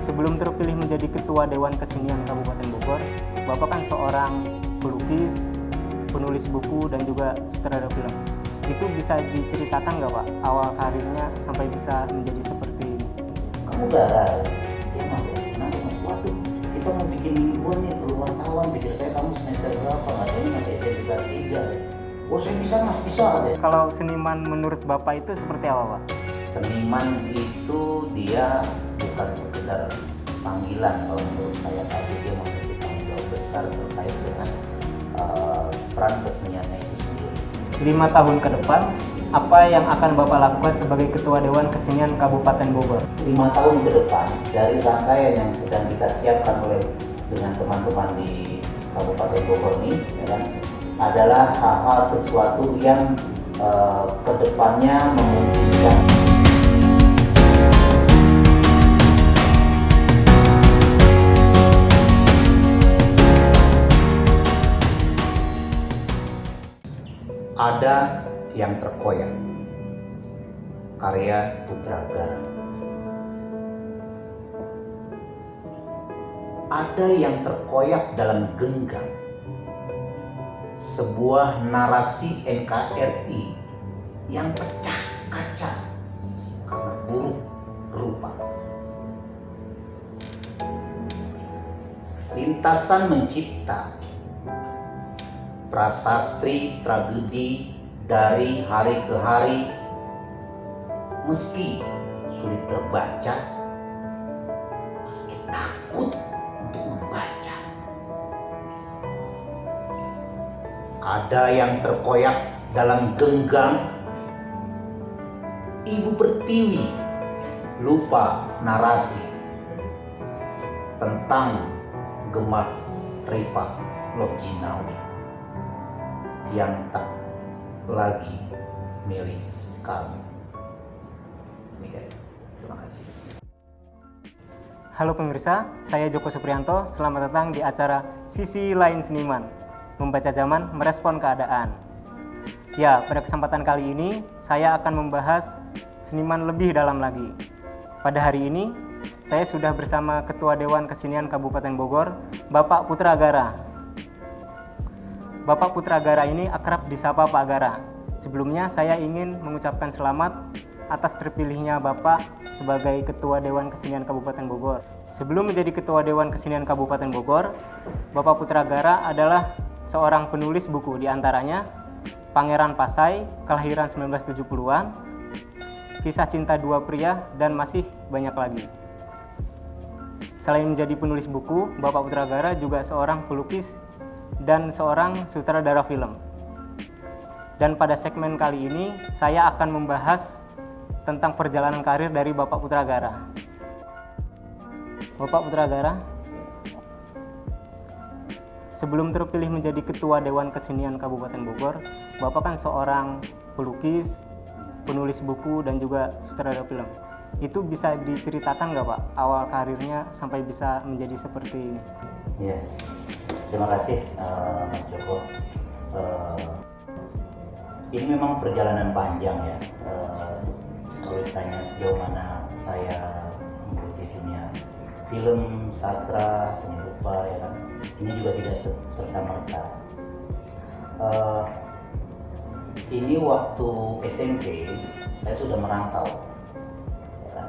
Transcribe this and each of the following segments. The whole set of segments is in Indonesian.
Sebelum terpilih menjadi Ketua Dewan Kesenian Kabupaten Bogor, Bapak kan seorang pelukis, penulis buku, dan juga sutradara film. Itu bisa diceritakan nggak Pak, awal karirnya sampai bisa menjadi seperti ini? Kamu garang? Ya masuk, kenapa mas? Waduh, kita mau bikin mingguan nih, perlu wartawan. Pikir saya kamu semester berapa? Nggak tahu, ini masih SMP kelas 3 deh. Oh saya bisa mas, bisa deh. Kalau seniman menurut Bapak itu seperti apa Pak? Seniman itu dia bukan sekedar panggilan kalau menurut saya, tapi dia memiliki tanggung jawab besar terkait dengan peran keseniannya itu sendiri. 5 tahun ke depan, apa yang akan Bapak lakukan sebagai Ketua Dewan Kesenian Kabupaten Bogor? 5 tahun ke depan, dari rangkaian yang sedang kita siapkan dengan teman-teman di Kabupaten Bogor ini, ya kan, adalah hal-hal sesuatu yang kedepannya memungkinkan ada yang terkoyak, karya Putra Gara. Ada yang terkoyak dalam genggam, sebuah narasi NKRI yang pecah kaca karena buruk rupa. Lintasan mencipta prasastri tragedi dari hari ke hari, meski sulit terbaca, meski takut untuk membaca. Ada yang terkoyak dalam genggam, Ibu Pertiwi lupa narasi tentang Gemah Ripa Lojinawi yang tak lagi milik kamu. Demikian. Terima kasih. Halo pemirsa, saya Joko Supriyanto. Selamat datang di acara Sisi Lain Seniman, membaca zaman, merespon keadaan. Ya, pada kesempatan kali ini saya akan membahas seniman lebih dalam lagi. Pada hari ini saya sudah bersama Ketua Dewan Kesenian Kabupaten Bogor, Bapak Putra Gara. Bapak Putra Gara ini akrab disapa Pak Gara. Sebelumnya saya ingin mengucapkan selamat atas terpilihnya Bapak sebagai Ketua Dewan Kesenian Kabupaten Bogor. Sebelum menjadi Ketua Dewan Kesenian Kabupaten Bogor, Bapak Putra Gara adalah seorang penulis buku, diantaranya Pangeran Pasai, kelahiran 1970-an, Kisah Cinta Dua Pria, dan masih banyak lagi. Selain menjadi penulis buku, Bapak Putra Gara juga seorang pelukis dan seorang sutradara film. Dan pada segmen kali ini saya akan membahas tentang perjalanan karir dari Bapak Putra Gara. Bapak Putra Gara, sebelum terpilih menjadi Ketua Dewan Kesenian Kabupaten Bogor, Bapak kan seorang pelukis, penulis buku, dan juga sutradara film. Itu bisa diceritakan nggak Pak, awal karirnya sampai bisa menjadi seperti ini? Ya. Terima kasih Mas Joko. Ini memang perjalanan panjang ya. Kalau ditanya sejauh mana saya menggeluti dunia film, sastra, seni rupa, ya kan, ini juga tidak serta merta. Ini waktu SMP saya sudah merantau, ya kan?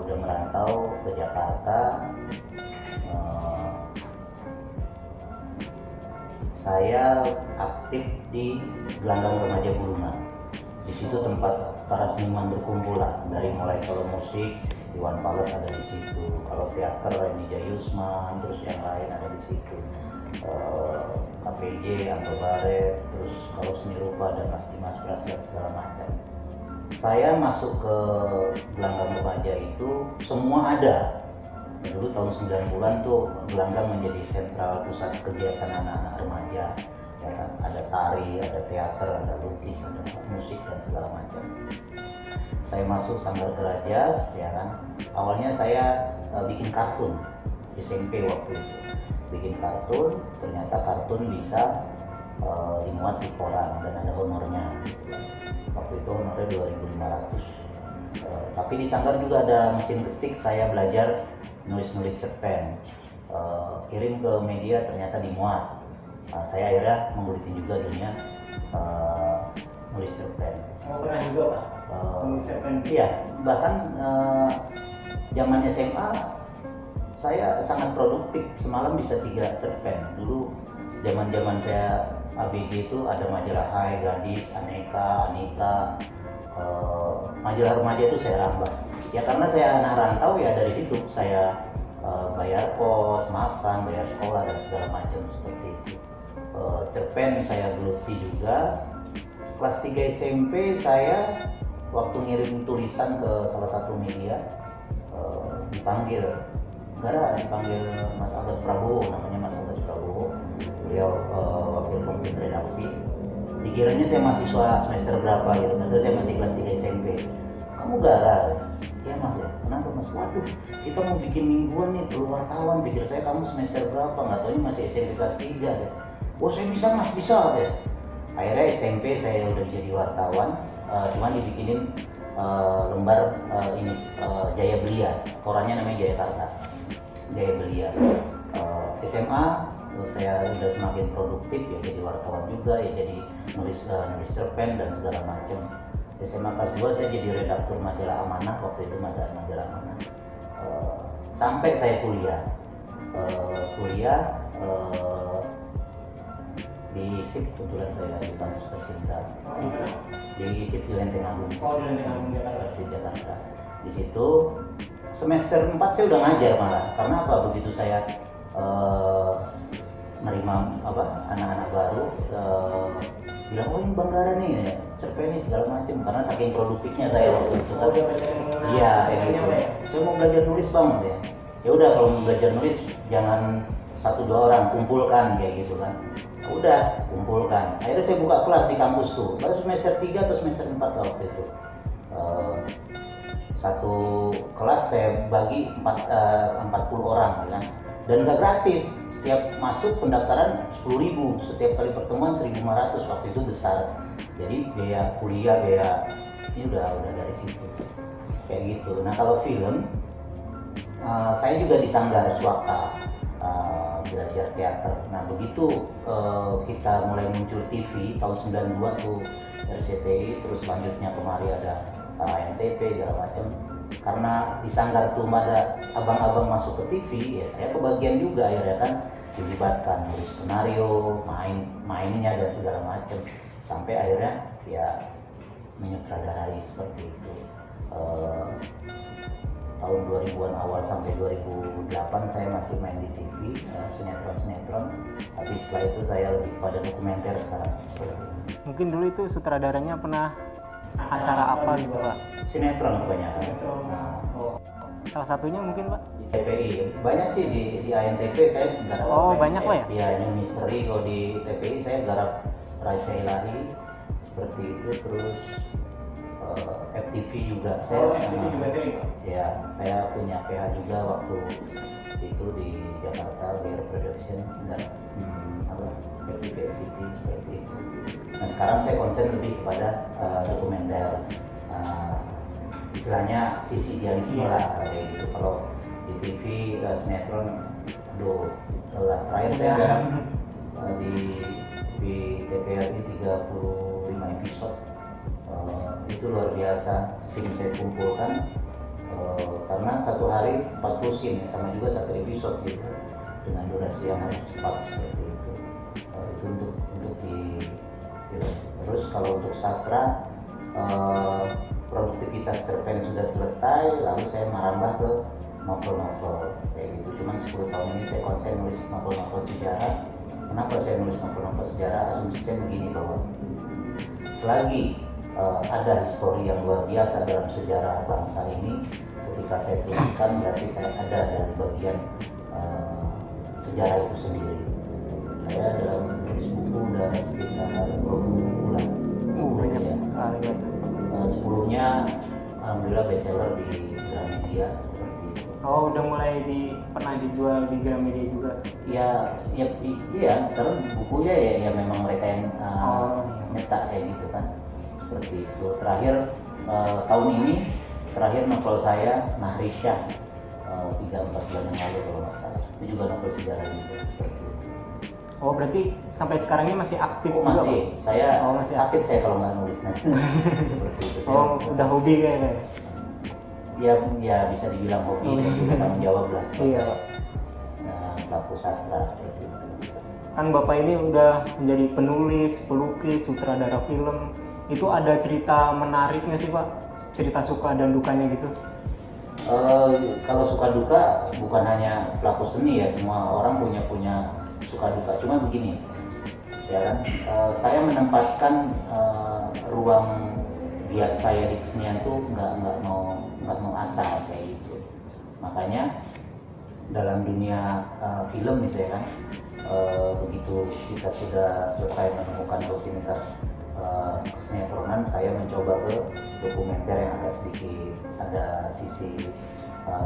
Udah merantau ke Jakarta. Saya aktif di Gelanggang Remaja Bulungan. Di situ tempat para seniman berkumpul lah. Dari mulai kalau musik, Iwan Fals ada di situ. Kalau teater, Renija Yusman, terus yang lain ada di situ. KPJ, Anto Baret, terus kalau seni rupa ada Mas Dimas Prasya, segala macam. Saya masuk ke Gelanggang Remaja itu semua ada. Dulu tahun 90-an tuh Gelanggang menjadi sentral pusat kegiatan anak-anak remaja, ya kan, ada tari, ada teater, ada lukis, ada musik, dan segala macam. Saya masuk Sanggar Gerajas, ya kan. Awalnya saya bikin kartun SMP waktu itu, bikin kartun. Ternyata kartun bisa dimuat di koran dan ada honornya. Waktu itu honornya 2.500. Tapi di Sanggar juga ada mesin ketik, saya belajar nulis-nulis cerpen. Kirim ke media ternyata dimuat. Saya akhirnya menggeluti juga dunia nulis cerpen. Pernah juga Pak? Nulis cerpen? Iya, bahkan zaman SMA saya sangat produktif, semalam bisa 3 cerpen. Dulu zaman saya ABG itu ada majalah Hai, Gadis, Aneka, Anita, majalah remaja itu saya rambah. Ya karena saya anak rantau ya dari situ saya bayar kos, makan, bayar sekolah dan segala macam seperti itu. Cerpen saya geluti juga. Kelas 3 SMP saya waktu ngirim tulisan ke salah satu media dipanggil Mas Abbas Prabowo, namanya Mas Abbas Prabowo. Beliau wakil pemimpin redaksi. Dikiranya saya mahasiswa semester berapa gitu, padahal saya masih kelas 3 SMP. Kamu gara? Ya Mas, ya. Kenapa Mas? Waduh, kita mau bikin mingguan nih, perlu wartawan. Pikir saya kamu semester berapa, nggak tahu ini masih SMP kelas 3 ya. Oh saya bisa Mas, bisa ya. Akhirnya SMP saya udah jadi wartawan, cuman dibikinin lembar Jaya Belia, korannya namanya Jayakarta, Jaya Belia. SMA saya udah semakin produktif ya, jadi wartawan juga ya, jadi nulis cerpen dan segala macam. SMA kelas 2 saya jadi redaktur majalah Amanah, waktu itu majalah Amanah. Sampai saya kuliah di SIP, kebetulan saya di kampus tercinta di SIP di Lenteng Agung, di Jakarta. Di situ semester 4 saya udah ngajar malah, karena apa, begitu saya menerima anak-anak baru bilang oh ini Bang Gara nih ya, cerpen ini segala macam, karena saking produktifnya saya waktu itu kan. Iya kayak gitu. Saya mau belajar nulis Bang ya. Ya udah, kalau mau belajar nulis jangan 1-2 orang, kumpulkan kayak gitu kan. Udah kumpulkan. Akhirnya saya buka kelas di kampus tuh. Baru semester 3 atau semester 4 lah waktu itu. Satu kelas saya bagi 40 orang kan. Dan gak gratis. Setiap masuk pendaftaran 10.000, setiap kali pertemuan 1.500, waktu itu besar. Jadi biaya kuliah, biaya ini udah dari situ. Kayak gitu. Nah, kalau film saya juga di Sanggar Swaka. Belajar teater. Nah begitu kita mulai muncul TV tahun 92 tuh RCTI, terus selanjutnya kemari ada ANTP segala macam. Karena di Sanggar tuh ada abang-abang masuk ke TV, ya saya kebagian juga akhirnya kan, dilibatkan nulis skenario, mainnya dan segala macam, sampai akhirnya ya menyutradarai seperti itu. Tahun 2000-an awal sampai 2008 saya masih main di TV, sinetron, tapi setelah itu saya lebih pada dokumenter sekarang seperti ini. Mungkin dulu itu sutradaranya pernah acara apa gitu Pak? Sinetron kebanyakan. Salah satunya mungkin Pak? TPI, banyak sih di ANTP saya garap. Oh banyak Pak ya? Iya, New Mystery. Kalau di TPI saya garap Rahasia Ilahi seperti itu, terus FTV juga. FTV juga sering Pak? Ya, saya punya PH juga waktu itu di Jakarta, Gear Production dan FTV seperti itu. Nah sekarang saya konsen lebih kepada dokumenter, istilahnya sisi idealisme lah kayak gitu. Kalau di TV sinetron, terakhir saya garap di TVRI 35 episode. Itu luar biasa scene saya kumpulkan, karena satu hari 40 scene sama juga satu episode gitu, dengan durasi yang harus cepat seperti itu. Itu untuk di film. Terus kalau untuk sastra, produktivitas cerpen sudah selesai, lalu saya merambah ke novel kayak gitu. Cuman 10 tahun ini saya konsen nulis novel sejarah. Kenapa saya nulis novel sejarah? Asumsi saya begini, bahwa selagi ada histori yang luar biasa dalam sejarah bangsa ini, ketika saya tuliskan berarti saya ada dari bagian sejarah itu sendiri. Saya dalam menulis buku udah sekitar 20 buku lah. Banyak sekali. 10-nya alhamdulillah bestseller di Gramedia seperti itu. Oh udah mulai pernah dijual di Gramedia juga? Iya, karena bukunya ya memang mereka yang nyetak kayak gitu kan. Seperti itu. Terakhir tahun ini Terakhir novel saya Nahrisyah 3-4 bulan yang lalu kalau nggak salah. Itu juga novel sejarah juga seperti itu. Oh berarti sampai sekarang ini masih aktif Oh juga, masih, Pak? saya Masih sakit saya kalau nggak nulis nanti. Seperti itu. Oh udah hobi kayaknya. Ya bisa dibilang hobi dan juga tanggung jawab lah sebagai Iya. pelaku sastra seperti itu. Kan Bapak ini udah menjadi penulis, pelukis, sutradara film. Itu ada cerita menariknya sih Pak? Cerita suka dan dukanya gitu? Kalau suka duka bukan hanya pelaku seni ya, semua orang punya suka duka. Cuma begini, ya kan, saya menempatkan ruang giat saya di kesenian tuh nggak mau asal kayak gitu. Makanya dalam dunia film misalnya kan, begitu kita sudah selesai menemukan rutinitas kesinetronan, saya mencoba ke dokumenter yang agak sedikit ada sisi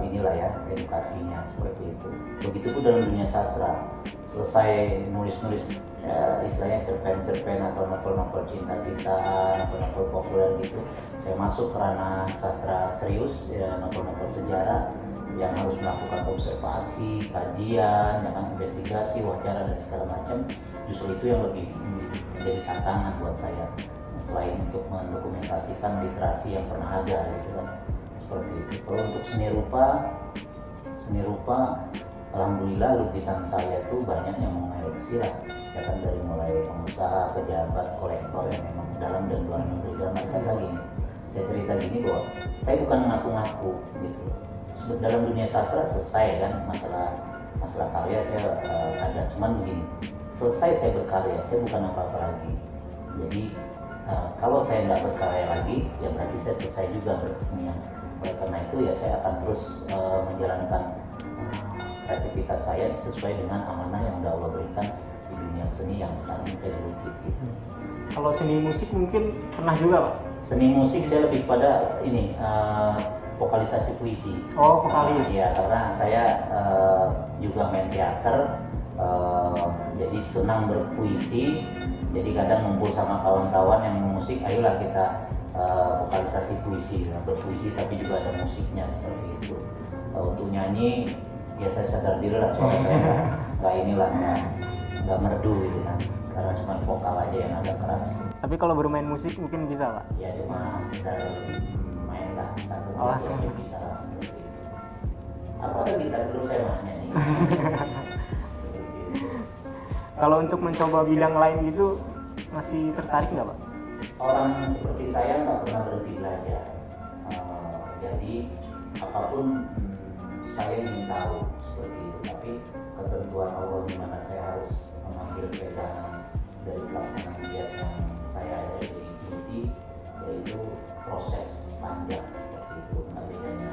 inilah ya, edukasinya seperti itu. Begitupun dalam dunia sastra, selesai nulis-nulis ya, istilahnya cerpen-cerpen atau novel-novel cinta-cintaan, novel-novel populer gitu, saya masuk ke ranah sastra serius ya, novel-novel sejarah yang harus melakukan observasi, kajian, ya kan, investigasi, wawancara dan segala macam. Justru itu yang lebih menjadi tantangan buat saya, selain untuk mendokumentasikan literasi yang pernah ada gitu kan, seperti itu. Kalau untuk seni rupa alhamdulillah lukisan saya tuh banyak yang mengoleksi lah, ya kan, dari mulai pengusaha, pejabat, kolektor yang memang dalam dan luar negeri. Dalam arti kata gini, saya cerita gini bahwa saya bukan ngaku-ngaku gitu loh. Dalam dunia sastra selesai kan masalah karya saya ada, cuman begini, selesai saya berkarya, saya bukan apa-apa lagi. Jadi kalau saya nggak berkarya lagi, ya berarti saya selesai juga berkesenian. Oleh karena itu ya saya akan terus menjalankan kreativitas saya sesuai dengan amanah yang udah Allah berikan di dunia seni yang sekarang ini saya geluti gitu. Kalau seni musik mungkin pernah juga Pak? Seni musik saya lebih pada ini vokalisasi puisi. Oh vokalis. Ya karena saya juga main teater, jadi senang berpuisi. Jadi kadang ngumpul sama kawan-kawan yang musik, ayolah kita vokalisasi puisi, berpuisi tapi juga ada musiknya seperti itu. Untuk nyanyi, ya saya sadar diri lah suara saya nggak merdu gitu kan, karena cuma vokal aja yang agak keras. Tapi kalau bermain musik mungkin bisa Pak? Ya cuma sekedar main lah satu aja bisa lah seperti itu. Apa ada gitar terus saya mah nyanyi. Kalau untuk mencoba bidang lain gitu masih tertarik nggak Pak? Orang seperti saya nggak pernah berhenti belajar. Jadi apapun saya ingin tahu seperti itu. Tapi ketentuan Allah di mana saya harus mengambil pegangan dari pelaksanaan giat yang saya ada diikuti, yaitu proses panjang seperti itu. Nah bedanya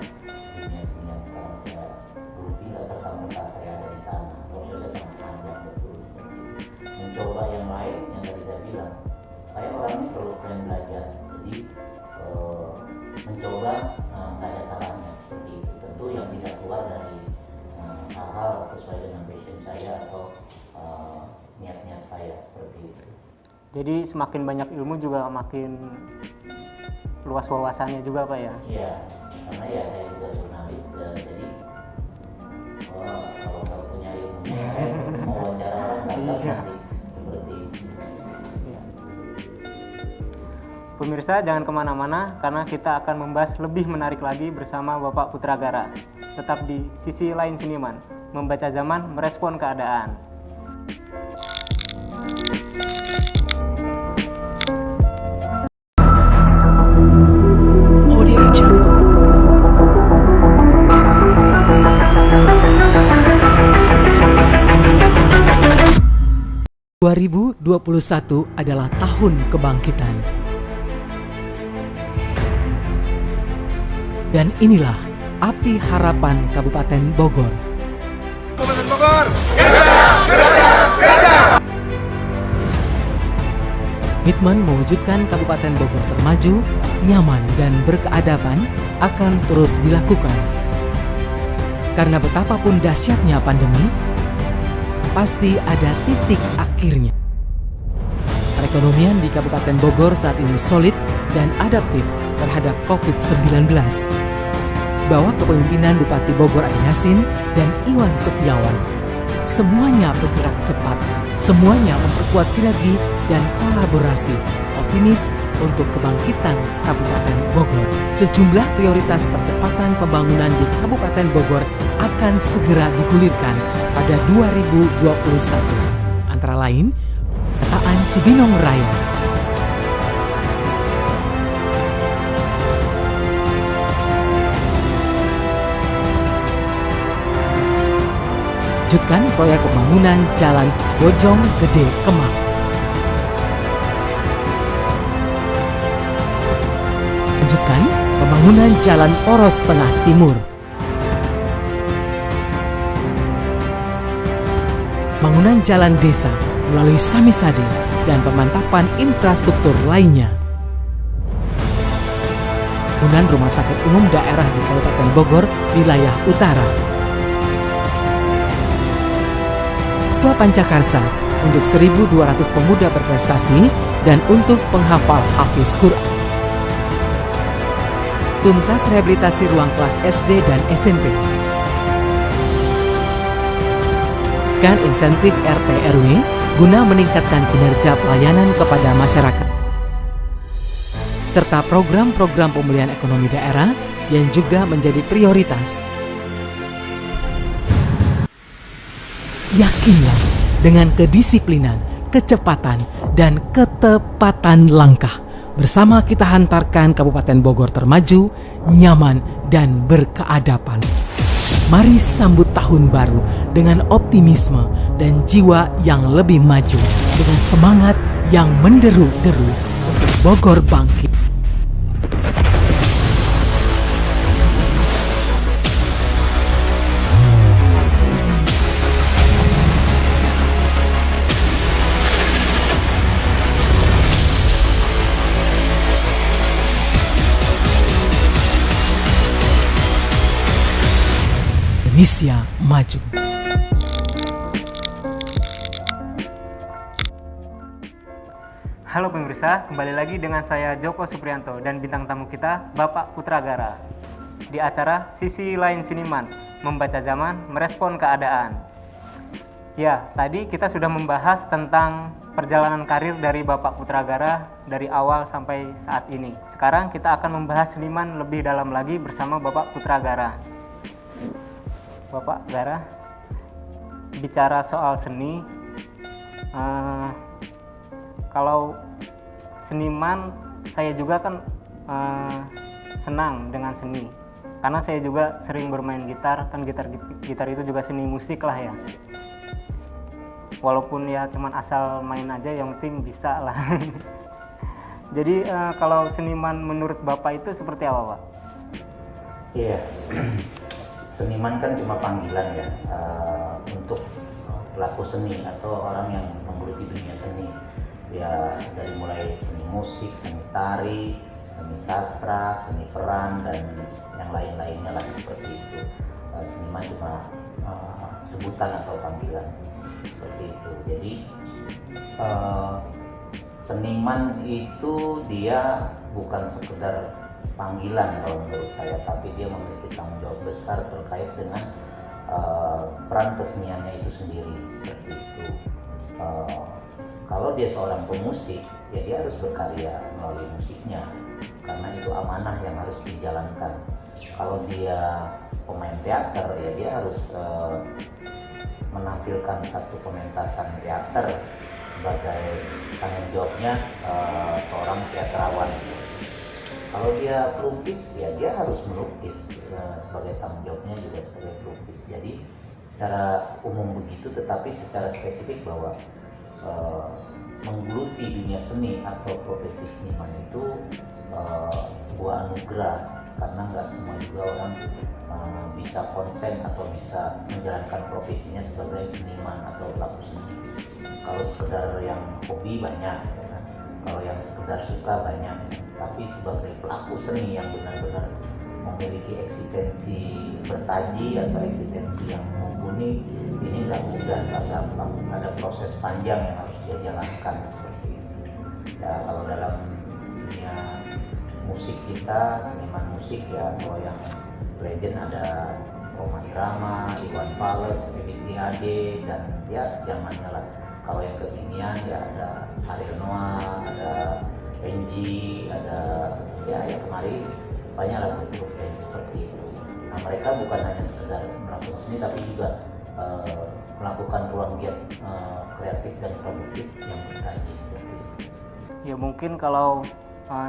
dunia seni yang sekarang saya geluti nggak serta merta saya ada di sana. Prosesnya sangat panjang betul. Mencoba yang lain yang tadi saya bilang, saya orangnya selalu pengen belajar, jadi mencoba nggak ada salahnya seperti itu. Tentu yang tidak keluar dari hal-hal sesuai dengan passion saya atau niat-niat saya seperti itu. Jadi semakin banyak ilmu juga makin luas wawasannya juga Pak ya? Iya, karena ya saya juga jurnalis, jadi kalau nggak punya ilmu mau wawancara orang gagal nanti seperti itu. Pemirsa jangan kemana-mana karena kita akan membahas lebih menarik lagi bersama Bapak Putragara. Tetap di Sisi Lain Seniman, membaca zaman, merespon keadaan. Audio Jungle. ...2021 adalah tahun kebangkitan. Dan inilah api harapan Kabupaten Bogor. Kabupaten Bogor, Komitmen mewujudkan Kabupaten Bogor termaju, nyaman, dan berkeadaban akan terus dilakukan. Karena betapapun dahsyatnya pandemi, pasti ada titik akhirnya. Perekonomian di Kabupaten Bogor saat ini solid dan adaptif terhadap COVID-19. Bawah kepemimpinan Bupati Bogor Ade Yasin dan Iwan Setiawan, semuanya bergerak cepat, semuanya memperkuat sinergi dan kolaborasi, optimis untuk kebangkitan Kabupaten Bogor. Sejumlah prioritas percepatan pembangunan di Kabupaten Bogor akan segera digulirkan pada 2021. Antara lain, pemetaan Cibinong Raya, lanjutkan proyek pembangunan Jalan Bojong Gede Kemang. Lanjutkan pembangunan Jalan Poros Tengah Timur. Pembangunan jalan desa melalui Samisade dan pemantapan infrastruktur lainnya. Pembangunan Rumah Sakit Umum Daerah di Kabupaten Bogor, wilayah utara. Siswa Pancakarsa untuk 1.200 pemuda berprestasi dan untuk penghafal Hafiz Quran. Tuntas rehabilitasi ruang kelas SD dan SMP. Kan insentif RT RW guna meningkatkan kinerja pelayanan kepada masyarakat. Serta program-program pemulihan ekonomi daerah yang juga menjadi prioritas. Yakinlah dengan kedisiplinan, kecepatan, dan ketepatan langkah. Bersama kita hantarkan Kabupaten Bogor termaju, nyaman, dan berkeadapan. Mari sambut tahun baru dengan optimisme dan jiwa yang lebih maju. Dengan semangat yang menderu-deru untuk Bogor bangkit. Indonesia maju. Halo pemirsa, kembali lagi dengan saya Joko Supriyanto dan bintang tamu kita Bapak Putragara di acara Sisi Lain Seniman, membaca zaman, merespon keadaan. Ya, tadi kita sudah membahas tentang perjalanan karir dari Bapak Putragara dari awal sampai saat ini. Sekarang kita akan membahas seniman lebih dalam lagi bersama Bapak Putragara. Bapak Gara, bicara soal seni, kalau seniman, saya juga kan senang dengan seni, karena saya juga sering bermain gitar, kan gitar itu juga seni musik lah ya. Walaupun ya cuman asal main aja, yang penting bisa lah. Jadi kalau seniman menurut Bapak itu seperti apa, Pak? Iya. Seniman kan cuma panggilan ya untuk pelaku seni atau orang yang menggeluti dunia seni ya, dari mulai seni musik, seni tari, seni sastra, seni peran, dan yang lain-lainnya lah seperti itu. Seniman cuma sebutan atau panggilan seperti itu. Jadi seniman itu dia bukan sekedar panggilan kalau menurut saya, tapi dia memiliki tanggung jawab besar terkait dengan peran keseniannya itu sendiri seperti itu. Kalau dia seorang pemusik, ya dia harus berkarya melalui musiknya, karena itu amanah yang harus dijalankan. Kalau dia pemain teater, ya dia harus menampilkan satu pementasan teater sebagai tanggung jawabnya seorang teaterwan. Kalau dia pelukis, ya dia harus melukis sebagai tanggung jawabnya juga sebagai pelukis. Jadi secara umum begitu, tetapi secara spesifik bahwa menggeluti dunia seni atau profesi seniman itu sebuah anugerah, karena nggak semua juga orang bisa konsen atau bisa menjalankan profesinya sebagai seniman atau pelaku seni. Kalau sekedar yang hobi banyak, ya kan? Kalau yang sekedar suka banyak, tapi sebagai pelaku seni yang benar-benar memiliki eksistensi bertaji atau eksistensi yang mumpuni, ini nggak mudah, nggak gampang. Ada proses panjang yang harus dia jalankan seperti itu. Ya, kalau dalam dunia musik kita, seniman musik ya, kalau yang legend ada Rhoma Irama, Iwan Fals, Ebit Ade, dan ya sejamannya lah. Kalau yang kekinian ya ada Ariel Noah, ada Enji, ada ya yang kemarin banyak lah grup-grup yang seperti itu. Nah mereka bukan hanya sekedar melakukan seni tapi juga melakukan ruang giat kreatif dan produktif yang berkaji seperti itu. Ya mungkin kalau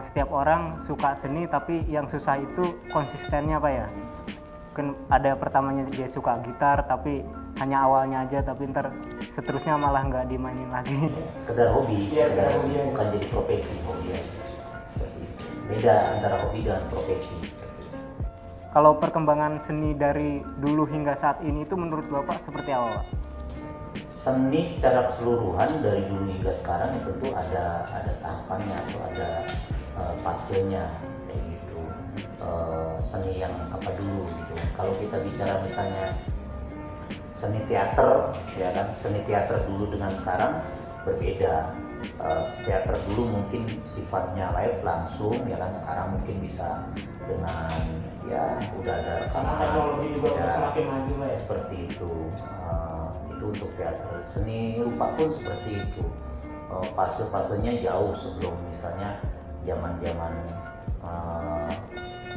setiap orang suka seni tapi yang susah itu konsistennya Pak ya. Mungkin ada pertamanya dia suka gitar tapi hanya awalnya aja, tapi ntar seterusnya malah nggak dimainin lagi. Sekedar hobi, sekedar hobi, bukan jadi profesi hobi ya. Beda antara hobi dan profesi. Kalau perkembangan seni dari dulu hingga saat ini itu menurut Bapak seperti apa Pak? Seni secara keseluruhan dari dulu hingga sekarang tentu ada tahapannya atau ada fasenya kayak gitu. Seni yang apa dulu gitu. Kalau kita bicara misalnya seni teater ya kan, seni teater dulu dengan sekarang berbeda. Teater dulu mungkin sifatnya live langsung ya kan, sekarang mungkin bisa dengan ya udah ada rekaman, teknologi juga ya, semakin maju ya. Seperti itu. Itu untuk teater. Seni rupa pun seperti itu. Fase-fasenya jauh sebelum misalnya zaman-zaman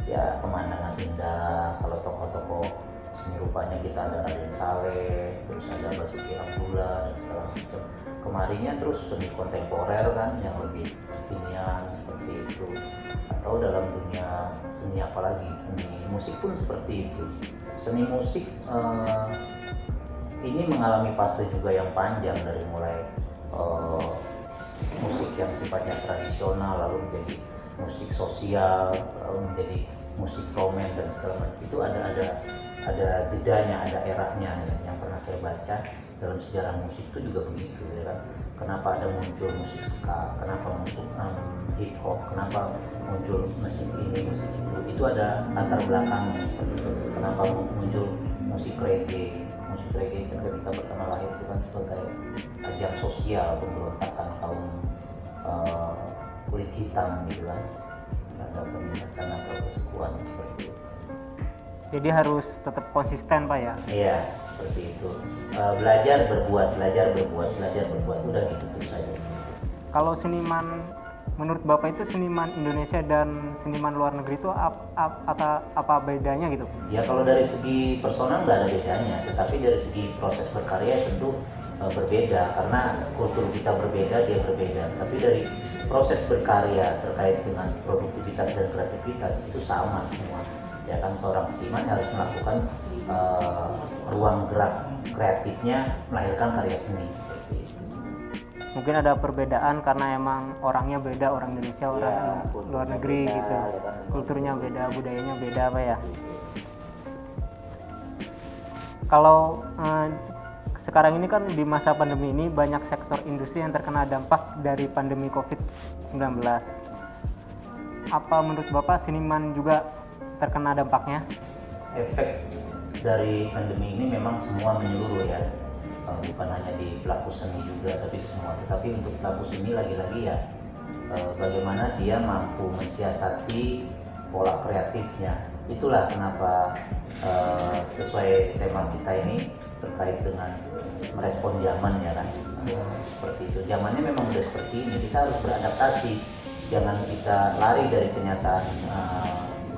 ya pemandangan indah. Kalau tokoh-tokoh seni rupanya kita ada Raden Saleh, terus ada Basuki Abdullah dan segala macam. Kemarinnya terus seni kontemporer kan yang lebih kekinian seperti itu. Atau dalam dunia seni apalagi, seni musik pun seperti itu. Seni musik ini mengalami fase juga yang panjang dari mulai musik yang sifatnya tradisional lalu menjadi musik sosial, lalu menjadi musik romen dan segala macam. Itu ada jedanya, ada eranya yang pernah saya baca dalam sejarah musik itu juga begitu ya kan. Kenapa ada muncul musik ska, kenapa muncul hip hop, kenapa muncul musik ini, musik itu ada latar belakangnya seperti itu. Kenapa muncul musik reggae? Musik reggae kan ketika pertama lahir itu kan sebagai ajang sosial pemberontakan kaum kulit hitam gitu kan, ada penindasan atau kesukuan seperti itu. Jadi harus tetap konsisten Pak ya? Iya, seperti itu. Belajar berbuat, udah gitu terus saja. Kalau seniman, menurut Bapak itu seniman Indonesia dan seniman luar negeri itu apa bedanya gitu? Ya kalau dari segi personal nggak ada bedanya, tetapi dari segi proses berkarya tentu berbeda karena kultur kita berbeda, dia berbeda. Tapi dari proses berkarya terkait dengan produktivitas dan kreativitas itu sama semua. Ya kan, seorang seniman harus melakukan ruang gerak kreatifnya melahirkan karya seni. Mungkin ada perbedaan karena emang orangnya beda, orang Indonesia, orang luar negeri beda, gitu. Kulturnya beda, budayanya beda Pak ya. Kalau sekarang ini kan di masa pandemi ini banyak sektor industri yang terkena dampak dari pandemi COVID-19. Apa menurut Bapak seniman juga terkena dampaknya? Efek dari pandemi ini memang semua menyeluruh ya, bukan hanya di pelaku seni juga tapi semua. Tetapi untuk pelaku seni lagi-lagi ya bagaimana dia mampu mensiasati pola kreatifnya. Itulah kenapa sesuai tema kita ini terkait dengan merespon zaman ya kan, seperti itu. Zamannya memang udah seperti ini, kita harus beradaptasi. Jangan kita lari dari kenyataan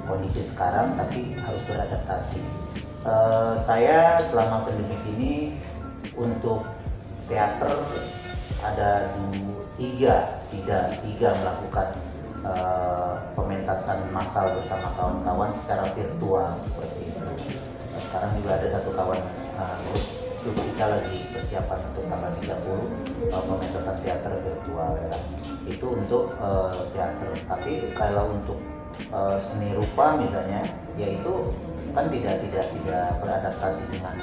kondisi sekarang, tapi harus beradaptasi. Saya selama pandemi ini untuk teater ada tiga melakukan pementasan massal bersama kawan-kawan secara virtual seperti itu. Sekarang juga ada satu kawan grup kita lagi persiapan untuk tanggal 30 pementasan teater virtual ya. Itu untuk teater. Tapi kalau untuk seni rupa misalnya, yaitu kan tidak beradaptasi dengan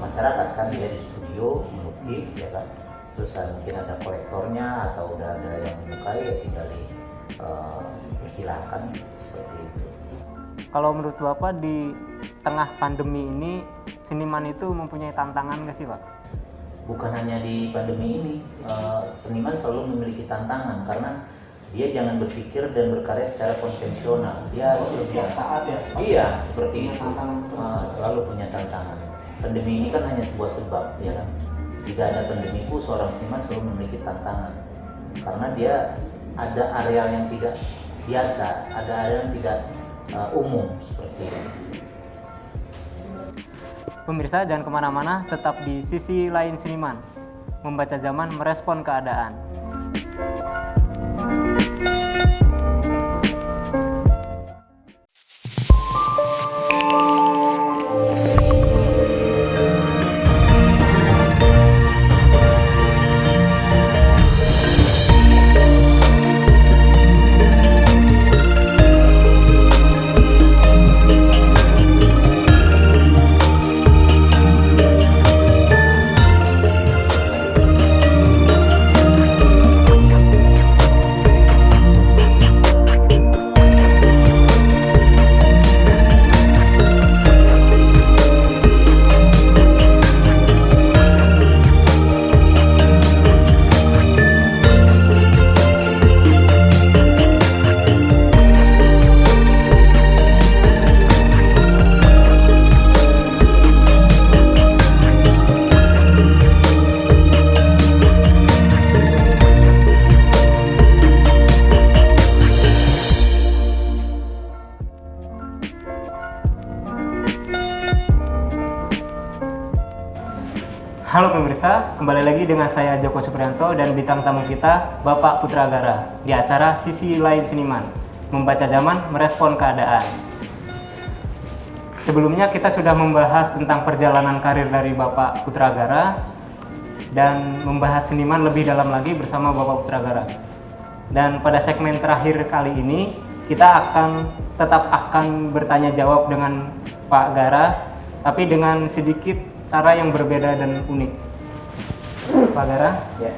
masyarakat kan, dia di studio melukis ya kan, terus mungkin ada kolektornya atau udah ada yang menyukai ya tinggal dipersilahkan seperti itu. Kalau menurut Bapak di tengah pandemi ini seniman itu mempunyai tantangan nggak sih Pak? Bukan hanya di pandemi ini, seniman selalu memiliki tantangan karena dia jangan berpikir dan berkarya secara konvensional. Dia harus Setiap saat ya. iya seperti itu. Tantangan terus. Selalu punya tantangan. Pandemi ini kan hanya sebuah sebab, ya kan. Jika ada pandemi pun seorang seniman selalu memiliki tantangan karena dia ada areal yang tidak biasa, ada areal yang tidak umum seperti itu. Pemirsa jangan kemana-mana, tetap di Sisi Lain Seniman. Membaca zaman, merespon keadaan. Halo pemirsa, kembali lagi dengan saya Joko Supriyanto dan bintang tamu kita Bapak Putra Agara di acara Sisi Lain Seniman, membaca zaman, merespon keadaan. Sebelumnya kita sudah membahas tentang perjalanan karir dari Bapak Putra Agara dan membahas seniman lebih dalam lagi bersama Bapak Putra Agara. Dan pada segmen terakhir kali ini kita tetap akan bertanya jawab dengan Pak Gara, tapi dengan sedikit cara yang berbeda dan unik. Pak Gara, Ya.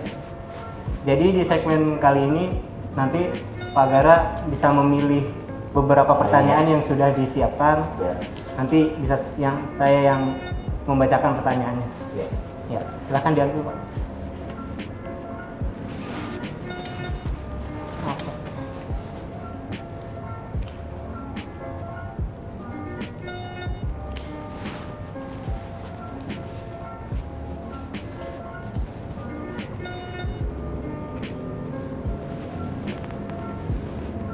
jadi di segmen kali ini nanti Pak Gara bisa memilih beberapa pertanyaan yang sudah disiapkan. Ya. Nanti bisa saya yang membacakan pertanyaannya. Ya. Ya, silakan diambil Pak. Oke.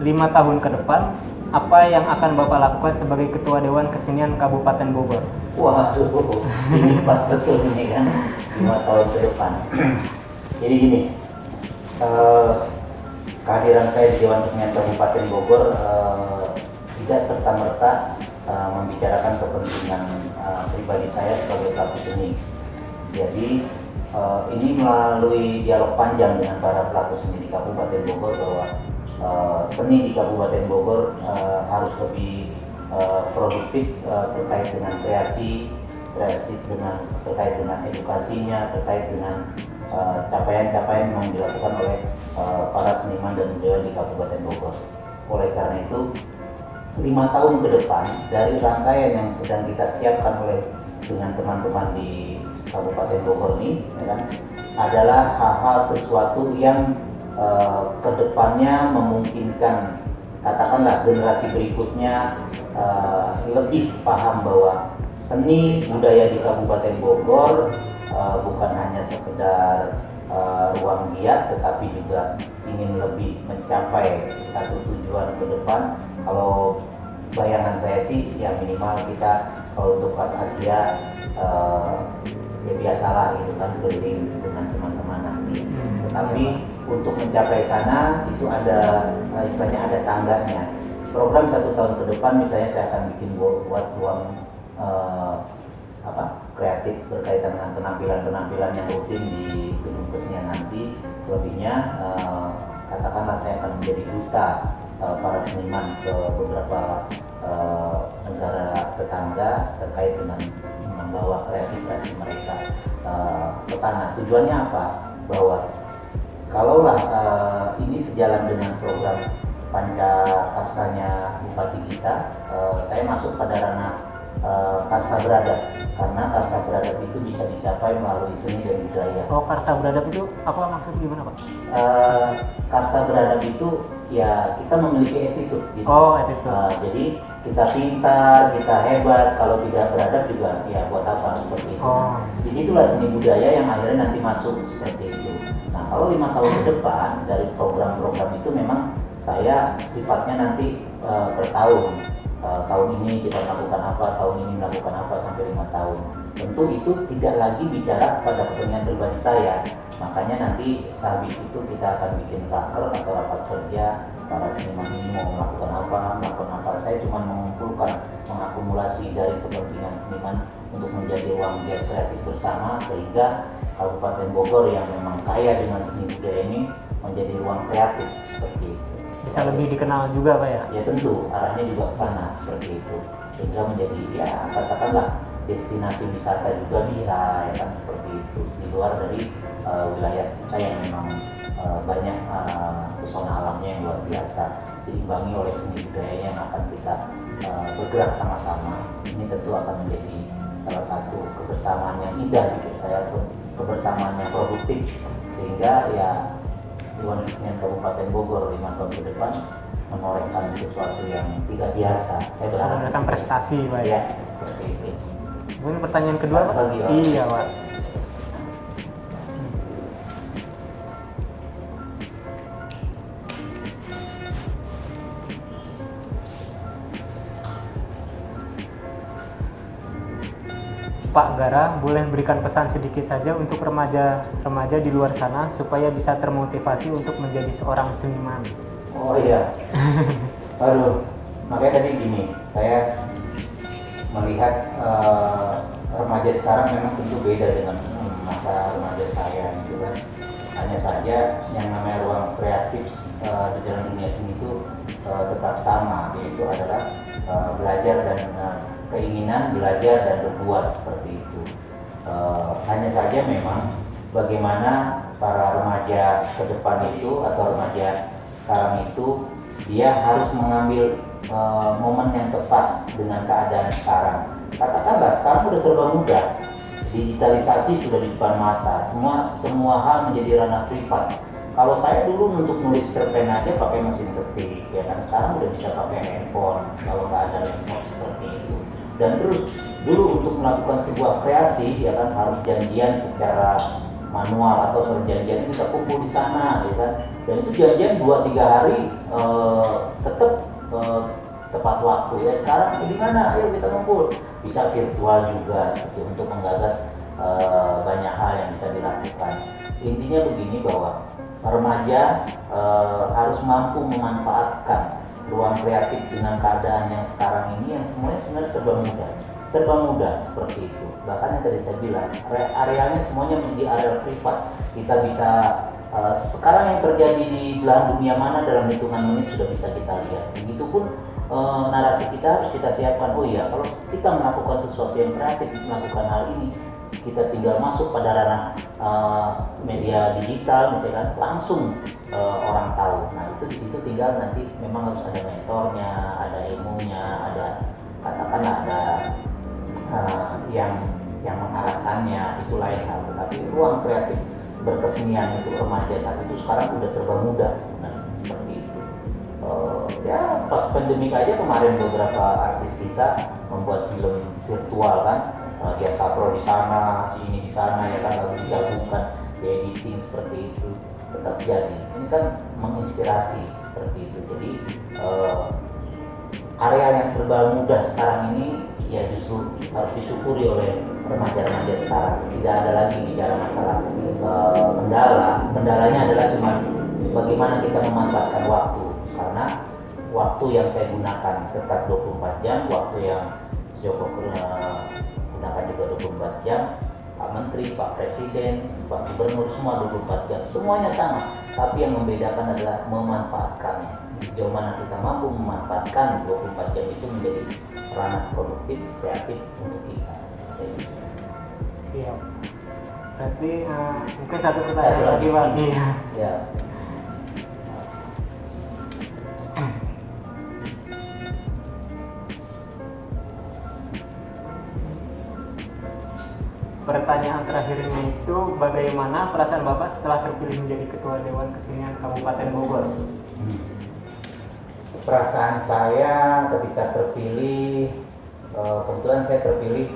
5 tahun ke depan, apa yang akan Bapak lakukan sebagai Ketua Dewan Kesenian Kabupaten Bogor? Waduh, ini pas betul ini kan 5 tahun ke depan. Jadi gini, kehadiran saya di Dewan Kesenian Kabupaten Bogor tidak serta-merta membicarakan kepentingan pribadi saya sebagai pelaku seni. Jadi ini melalui dialog panjang dengan para pelaku seni di Kabupaten Bogor bahwa seni di Kabupaten Bogor harus lebih produktif terkait dengan kreasi terkait dengan edukasinya, terkait dengan capaian-capaian yang dilakukan oleh para seniman dan budayawan di Kabupaten Bogor. Oleh karena itu, 5 tahun ke depan dari rangkaian yang sedang kita siapkan dengan teman-teman di Kabupaten Bogor ini, ya kan, adalah hal-hal sesuatu yang kedepannya memungkinkan, katakanlah generasi berikutnya lebih paham bahwa seni budaya di Kabupaten Bogor bukan hanya sekedar ruang giat, tetapi juga ingin lebih mencapai satu tujuan ke depan. Kalau bayangan saya sih, ya minimal kita kalau untuk kelas Asia ya biasalah gitu kan, berlink dengan teman-teman nanti. Tetapi untuk mencapai sana itu ada istilahnya ada tangganya. Program 1 tahun ke depan misalnya saya akan bikin buat ruang kreatif berkaitan dengan penampilan-penampilan yang rutin di gedung kesenian nanti. Selebihnya katakanlah saya akan menjadi duta para seniman ke beberapa negara tetangga terkait dengan membawa kreasi-kreasi mereka ke sana. Tujuannya apa? Bahwa kalaulah ini sejalan dengan program Pancakarsanya Bupati kita, saya masuk pada ranah Karsa Berada. karena karsa beradab itu bisa dicapai melalui seni dan budaya. Oh, karsa beradab itu apa maksudnya gimana Pak? Karsa beradab itu ya kita memiliki attitude gitu. Oh, attitude. Jadi kita pintar, kita hebat, kalau tidak beradab juga ya buat apa seperti itu. Oh. Disitulah seni budaya yang akhirnya nanti masuk seperti itu. Nah kalau 5 tahun ke depan dari program-program itu memang saya sifatnya nanti per tahun. Tahun ini kita melakukan apa, tahun ini melakukan apa sampai 5 tahun. Tentu itu tidak lagi bicara pada kepentingan pribadi saya. Makanya nanti sehabis itu kita akan bikin raker atau rapat kerja para seniman ini mau melakukan apa. Saya cuma mengumpulkan, mengakumulasi dari kepentingan seniman untuk menjadi ruang giat kreatif bersama, sehingga Kabupaten Bogor yang memang kaya dengan seni budaya ini menjadi ruang kreatif seperti itu. Bisa lebih dikenal juga Pak ya? Ya tentu, arahnya juga ke sana seperti itu, sehingga menjadi ya katakanlah destinasi wisata juga bisa ya kan, seperti itu, di luar dari wilayah kita yang memang banyak pesona alamnya yang luar biasa, diimbangi oleh seni budayanya yang akan kita bergerak sama-sama. Ini tentu akan menjadi salah satu kebersamaan yang indah bagi saya, kebersamaan yang produktif, sehingga ya Dewan Kesenian Kabupaten Bogor 5 tahun ke depan menorehkan sesuatu yang tidak biasa. Saya berharap Menorehkan prestasi Pak ya, seperti itu. Mungkin pertanyaan kedua Pak? Lagi, Pak. Iya Pak. Pak Gara, boleh berikan pesan sedikit saja untuk remaja di luar sana supaya bisa termotivasi untuk menjadi seorang seniman. Oh iya, aduh, makanya tadi gini, saya melihat remaja sekarang memang tentu beda dengan masa remaja saya gitu kan. Hanya saja yang namanya ruang kreatif di dalam dunia seni itu tetap sama, yaitu adalah belajar dan keinginan belajar dan berbuat seperti itu. Hanya saja memang bagaimana para remaja ke depan itu atau remaja sekarang itu dia harus mengambil momen yang tepat dengan keadaan sekarang. Katakanlah sekarang sudah serba mudah, digitalisasi sudah di depan mata, semua hal menjadi ranah privat. Kalau saya dulu untuk nulis cerpen aja pakai mesin ketik, ya kan, sekarang udah bisa pakai handphone kalau nggak ada laptop seperti itu. Dan terus dulu untuk melakukan sebuah kreasi ya kan harus janjian secara manual atau surat janjian kita kumpul di sana ya kan, dan itu janjian 2-3 hari tetap tepat waktu. Ya sekarang gimana, ayo kita kumpul, bisa virtual juga seperti untuk menggagas banyak hal yang bisa dilakukan. Intinya begini, bahwa remaja harus mampu memanfaatkan ruang kreatif dengan keadaan yang sekarang ini yang semuanya sebenarnya serba mudah seperti itu. Bahkan yang tadi saya bilang, arealnya semuanya menjadi area privat. Kita bisa sekarang yang terjadi di belahan dunia mana dalam hitungan menit sudah bisa kita lihat. Begitupun narasi kita harus kita siapkan. Oh iya, kalau kita melakukan sesuatu yang kreatif, melakukan hal ini, kita tinggal masuk pada ranah media digital misalkan, langsung orang tahu. Nah itu di situ tinggal nanti memang harus ada mentornya, ada ilmunya, ada katakanlah ada yang mengarahkannya, itu lain hal. Tetapi ruang kreatif berkesenian untuk remaja saat itu sekarang udah serba mudah sebenarnya seperti itu. Ya pas pandemik aja kemarin beberapa artis kita membuat film virtual kan, Dian Sastro di sana, si ini di sana ya kan, lalu digabungkan, di editing seperti itu, tetap jadi. Ini kan menginspirasi seperti itu. Jadi area yang serba mudah sekarang ini ya justru harus disyukuri oleh remaja-remaja sekarang. Tidak ada lagi bicara masalah kendalanya adalah cuma bagaimana kita memanfaatkan waktu, karena waktu yang saya gunakan tetap 24 jam, waktu yang Joko gunakan juga 24 jam, Pak Menteri, Pak Presiden, Pak Gubernur semua 24 jam, semuanya sama, tapi yang membedakan adalah memanfaatkannya. Sejauh mana kita mampu memanfaatkan 24 jam itu menjadi ranah produktif, kreatif untuk kita. Siap. Berarti mungkin satu pertanyaan lagi Pak. Ya. pertanyaan terakhirnya itu bagaimana perasaan Bapak setelah terpilih menjadi Ketua Dewan Kesenian Kabupaten Bogor? Perasaan saya ketika terpilih, kebetulan saya terpilih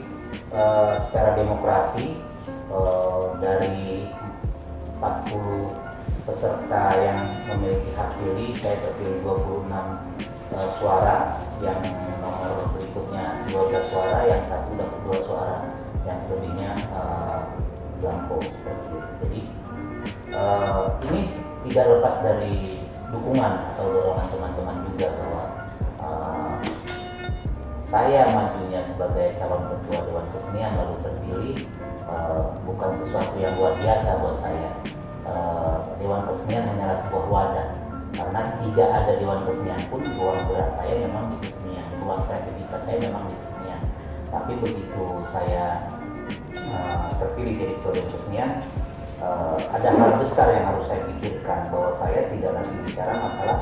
secara demokrasi dari 40 peserta yang memiliki hak pilih. Saya terpilih 26 suara, yang nomor berikutnya 12 suara, yang satu dapat 2 suara, yang selebihnya blanko seperti itu. Jadi ini tidak lepas dari dukungan atau dorongan teman-teman juga bahwa saya majunya sebagai calon ketua Dewan Kesenian lalu terpilih bukan sesuatu yang luar biasa buat saya. Dewan Kesenian hanyalah sebuah wadah, karena tidak ada Dewan Kesenian pun ruang gerak saya memang di kesenian, ruang kreativitas saya memang di kesenian. Tapi begitu saya terpilih jadi Ketua Dewan Kesenian, ada hal besar yang harus saya pikirkan, bahwa saya tidak lagi bicara masalah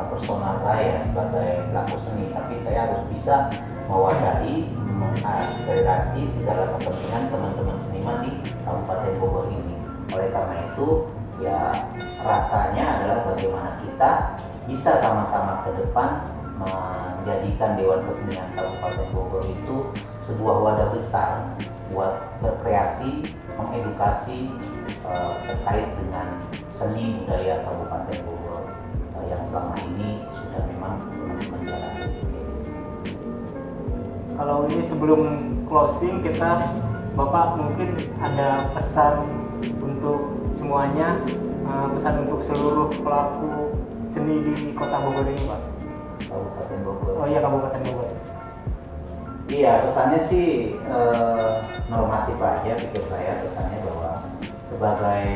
personal saya sebagai pelaku seni, tapi saya harus bisa mewadahi, mengaspirasi segala kepentingan teman-teman seniman di Kabupaten Bogor ini. Oleh karena itu, ya rasanya adalah bagaimana kita bisa sama-sama ke depan menjadikan Dewan Kesenian Kabupaten Bogor itu sebuah wadah besar buat berkreasi, mengedukasi terkait dengan seni budaya Kabupaten Bogor yang selama ini sudah memang teman-teman jalani. Kalau ini sebelum closing kita, Bapak mungkin ada pesan untuk semuanya, pesan untuk seluruh pelaku seni di Kota Bogor ini, Pak? Kabupaten Bogor. Oh iya, Kabupaten Bogor. Iya, pesannya sih normatif aja, pikir saya. Pesannya bahwa sebagai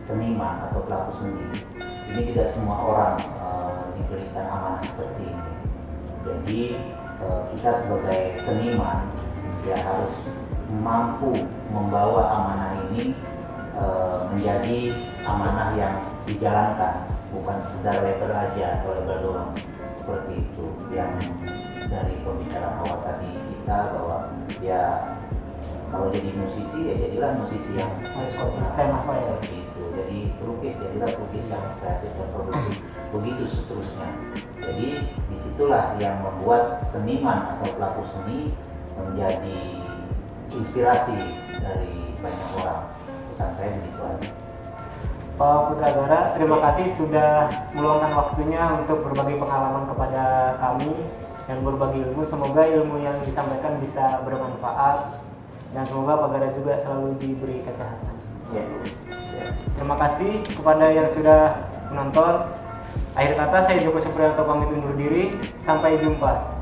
seniman atau pelaku seni, ini tidak semua orang diberikan amanah seperti ini. Jadi kita sebagai seniman ya harus mampu membawa amanah ini menjadi amanah yang dijalankan, bukan sekedar label aja atau label doang seperti itu. Yang dari pembicaraan awal tadi kita, bahwa ya kalau jadi musisi ya jadilah musisi yang Harus konsisten apa ya? gitu. Jadi pelukis jadilah pelukis yang kreatif dan produktif, begitu seterusnya. Jadi disitulah yang membuat seniman atau pelaku seni menjadi inspirasi dari banyak orang. Pesan saya begitu aja. Pak Putragara, terima kasih sudah meluangkan waktunya untuk berbagi pengalaman kepada kami dan berbagi ilmu. Semoga ilmu yang disampaikan bisa bermanfaat dan semoga Pak Gara juga selalu diberi kesehatan. Ya. Terima kasih kepada yang sudah menonton. Akhir kata, saya Joko Supriyanto pamit undur diri. Sampai jumpa.